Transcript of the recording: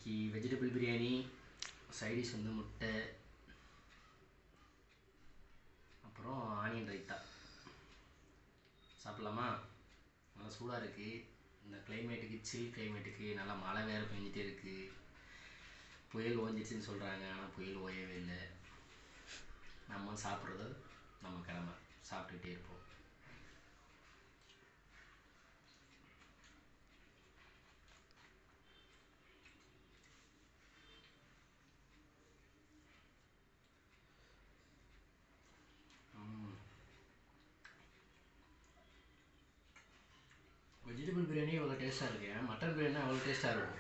இன்றைக்கி vegetable biryani, side dish வந்து முட்டை, அப்புறம் ஆனியன் ரைத்தா. சாப்பிட்லாமா? நல்லா சூடாக இருக்குது. இந்த கிளைமேட்டுக்கு, சில் கிளைமேட்டுக்கு நல்லா மழை வேறு பெஞ்சிட்டே இருக்குது. புயல் ஓஞ்சிடுச்சுன்னு சொல்கிறாங்க, ஆனால் புயல் ஓயவே இல்லை. நம்ம சாப்பிட்றது நம்ம கடமை, சாப்பிட்டுக்கிட்டே இருப்போம். வெஜிடபிள் பிரியாணி அவ்வளோ டேஸ்ட்டாக இருக்குது. மட்டன் பிரியாணி அவ்வளோ டேஸ்ட்டாக இருக்கும்.